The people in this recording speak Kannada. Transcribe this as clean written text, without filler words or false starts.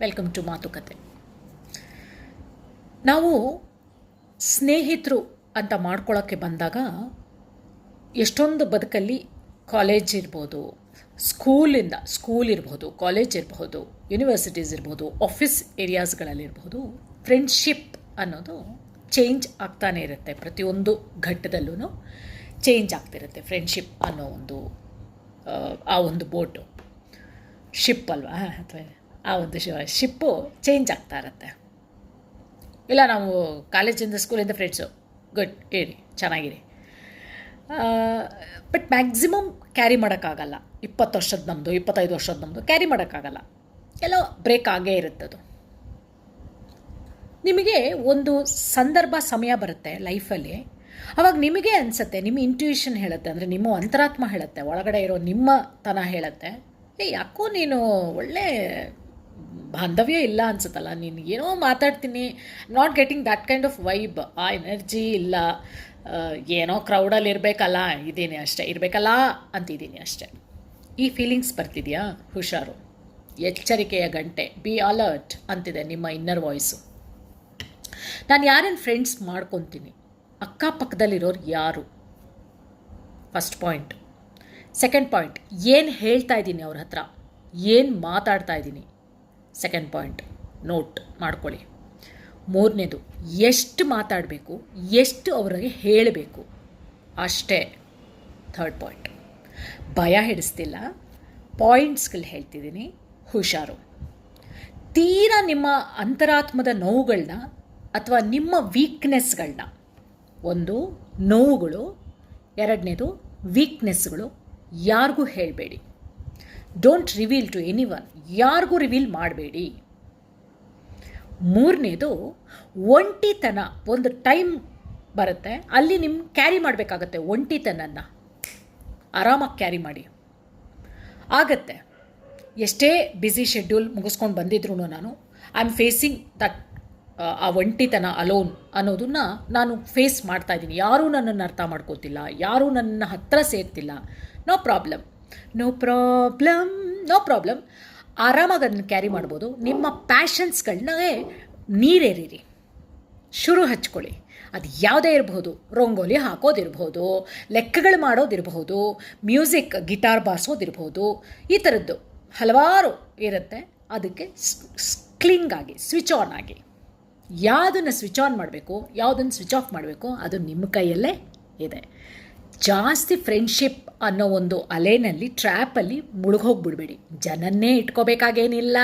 ವೆಲ್ಕಮ್ ಟು ಮಾತುಕತೆ. ನಾವು ಸ್ನೇಹಿತರು ಅಂತ ಮಾಡ್ಕೊಳ್ಳೋಕ್ಕೆ ಬಂದಾಗ ಎಷ್ಟೊಂದು ಬದುಕಲ್ಲಿ ಕಾಲೇಜ್ ಇರ್ಬೋದು, ಸ್ಕೂಲ್ ಇರ್ಬೋದು, ಕಾಲೇಜ್ ಇರಬಹುದು, ಯೂನಿವರ್ಸಿಟೀಸ್ ಇರ್ಬೋದು, ಆಫೀಸ್ ಏರಿಯಾಸ್ಗಳಲ್ಲಿರ್ಬೋದು, ಫ್ರೆಂಡ್ಶಿಪ್ ಅನ್ನೋದು ಚೇಂಜ್ ಆಗ್ತಾನೆ ಇರುತ್ತೆ. ಪ್ರತಿಯೊಂದು ಘಟ್ಟದಲ್ಲೂ ಚೇಂಜ್ ಆಗ್ತಿರುತ್ತೆ. ಫ್ರೆಂಡ್ಶಿಪ್ ಅನ್ನೋ ಆ ಒಂದು ಬೋಟು ಶಿಪ್ ಅಲ್ವಾ, ಅಥವಾ ಆ ಒಂದು ಶಿಪ್ಪು ಚೇಂಜ್ ಆಗ್ತಾ ಇರುತ್ತೆ. ಇಲ್ಲ ನಾವು ಕಾಲೇಜಿಂದ ಸ್ಕೂಲಿಂದ ಫ್ರೆಂಡ್ಸು, ಗುಡ್, ಇರಿ, ಚೆನ್ನಾಗಿರಿ. ಬಟ್ ಮ್ಯಾಕ್ಸಿಮಮ್ ಕ್ಯಾರಿ ಮಾಡೋಕ್ಕಾಗಲ್ಲ. 20 ವರ್ಷದ ನಮ್ಮದು, 25 ವರ್ಷದ ನಮ್ಮದು ಕ್ಯಾರಿ ಮಾಡೋಕ್ಕಾಗಲ್ಲ. ಎಲ್ಲೋ ಬ್ರೇಕ್ ಆಗೇ ಇರುತ್ತದು. ನಿಮಗೆ ಒಂದು ಸಮಯ ಬರುತ್ತೆ ಲೈಫಲ್ಲಿ. ಆವಾಗ ನಿಮಗೆ ಅನಿಸುತ್ತೆ, ನಿಮ್ಮ ಇಂಟ್ಯೂಷನ್ ಹೇಳುತ್ತೆ, ಅಂದರೆ ನಿಮ್ಮ ಅಂತರಾತ್ಮ ಹೇಳುತ್ತೆ, ಒಳಗಡೆ ಇರೋ ನಿಮ್ಮ ತನ ಹೇಳುತ್ತೆ, ಯಾಕೋ ನೀನು ಒಳ್ಳೆ ಬಾಂಧವ್ಯ ಇಲ್ಲ ಅನ್ಸುತ್ತಲ್ಲ, ನೀನು ಏನೋ ಮಾತಾಡ್ತೀನಿ, not getting that kind of vibe, ಆ ಎನರ್ಜಿ ಇಲ್ಲ, ಏನೋ ಕ್ರೌಡಲ್ಲಿ ಇರಬೇಕಲ್ಲ ಅಂತಿದ್ದೀನಿ ಅಷ್ಟೇ. ಈ ಫೀಲಿಂಗ್ಸ್ ಬರ್ತಿದೆಯಾ? ಹುಷಾರು, ಎಚ್ಚರಿಕೆಯ ಗಂಟೆ, ಬಿ ಅಲರ್ಟ್ ಅಂತಿದೆ ನಿಮ್ಮ ಇನ್ನರ್ ವಾಯ್ಸು. ನಾನು ಯಾರೇನು ಫ್ರೆಂಡ್ಸ್ ಮಾಡ್ಕೊತೀನಿ, ಅಕ್ಕಪಕ್ಕದಲ್ಲಿರೋರು ಯಾರು? First point. ಸೆಕೆಂಡ್ ಪಾಯಿಂಟ್, ಏನು ಹೇಳ್ತಾ ಇದ್ದೀನಿ ಅವ್ರ ಹತ್ರ, ಏನು ಮಾತಾಡ್ತಾ ಇದ್ದೀನಿ. ಸೆಕೆಂಡ್ ಪಾಯಿಂಟ್ ನೋಟ್ ಮಾಡ್ಕೊಳ್ಳಿ. ಮೂರನೇದು, ಎಷ್ಟು ಮಾತಾಡಬೇಕು, ಎಷ್ಟು ಅವರಿಗೆ ಹೇಳಬೇಕು, ಅಷ್ಟೇ. ಥರ್ಡ್ ಪಾಯಿಂಟ್, ಭಯ ಹಿಡಿಸ್ತಿಲ್ಲ, ಪಾಯಿಂಟ್ಸ್ಗಳು ಹೇಳ್ತಿದ್ದೀನಿ, ಹುಷಾರು. ತೀರಾ ನಿಮ್ಮ ಅಂತರಾತ್ಮದ ನೋವುಗಳನ್ನ ಅಥವಾ ನಿಮ್ಮ ವೀಕ್ನೆಸ್ಗಳನ್ನ, ಒಂದು ನೋವುಗಳು, ಎರಡನೇದು ವೀಕ್ನೆಸ್ಗಳು, ಯಾರಿಗೂ ಹೇಳಬೇಡಿ. ಡೋಂಟ್ ರಿವೀಲ್ ಟು ಎನಿವನ್, ಯಾರಿಗೂ ರಿವೀಲ್ ಮಾಡಬೇಡಿ. ಮೂರನೇದು, ಒಂಟಿತನ. ಒಂದು ಟೈಮ್ ಬರುತ್ತೆ, ಅಲ್ಲಿ ಕ್ಯಾರಿ ಮಾಡಬೇಕಾಗತ್ತೆ ಒಂಟಿತನನ್ನು. ಆರಾಮಾಗಿ ಕ್ಯಾರಿ ಮಾಡಿ, ಆಗತ್ತೆ. ಎಷ್ಟೇ ಬ್ಯುಸಿ ಶೆಡ್ಯೂಲ್ ಮುಗಿಸ್ಕೊಂಡು ಬಂದಿದ್ರು ನಾನು ಐ ಆಮ್ ಫೇಸಿಂಗ್ ದಟ್, ಆ ಒಂಟಿತನ, ಅಲೋನ್ ಅನ್ನೋದನ್ನು ನಾನು ಫೇಸ್ ಮಾಡ್ತಾಯಿದ್ದೀನಿ. ಯಾರೂ ನನ್ನನ್ನು ಅರ್ಥ ಮಾಡ್ಕೋತಿಲ್ಲ, ಯಾರೂ ನನ್ನ ಹತ್ತಿರ ಸೇರ್ತಿಲ್ಲ. ನೋ ಪ್ರಾಬ್ಲಮ್, ಆರಾಮಾಗಿ ಅದನ್ನು ಕ್ಯಾರಿ ಮಾಡ್ಬೋದು. ನಿಮ್ಮ ಪ್ಯಾಷನ್ಸ್ಗಳನ್ನೇ ನೀರೇರಿರಿ, ಶುರು ಹಚ್ಕೊಳ್ಳಿ. ಅದು ಯಾವುದೇ ಇರಬಹುದು, ರಂಗೋಲಿ ಹಾಕೋದಿರ್ಬೋದು, ಲೆಕ್ಕಗಳು ಮಾಡೋದಿರಬಹುದು, ಮ್ಯೂಸಿಕ್ ಗಿಟಾರ್ ಬಾರಿಸೋದಿರ್ಬೋದು, ಈ ಥರದ್ದು ಹಲವಾರು ಇರುತ್ತೆ. ಅದಕ್ಕೆ ಕ್ಲಿಂಗ್ ಆಗಿ, ಸ್ವಿಚ್ ಆನ್ ಆಗಿ. ಯಾವುದನ್ನು ಸ್ವಿಚ್ ಆನ್ ಮಾಡಬೇಕು, ಯಾವುದನ್ನು ಸ್ವಿಚ್ ಆಫ್ ಮಾಡಬೇಕು, ಅದು ನಿಮ್ಮ ಕೈಯಲ್ಲೇ ಇದೆ. ಜಾಸ್ತಿ ಫ್ರೆಂಡ್ಶಿಪ್ ಅನ್ನೋ ಒಂದು ಅಲೆನಲ್ಲಿ, ಟ್ರ್ಯಾಪಲ್ಲಿ ಮುಳುಗೋಗ್ಬಿಡ್ಬೇಡಿ. ಜನನ್ನೇ ಇಟ್ಕೋಬೇಕಾಗೇನಿಲ್ಲ.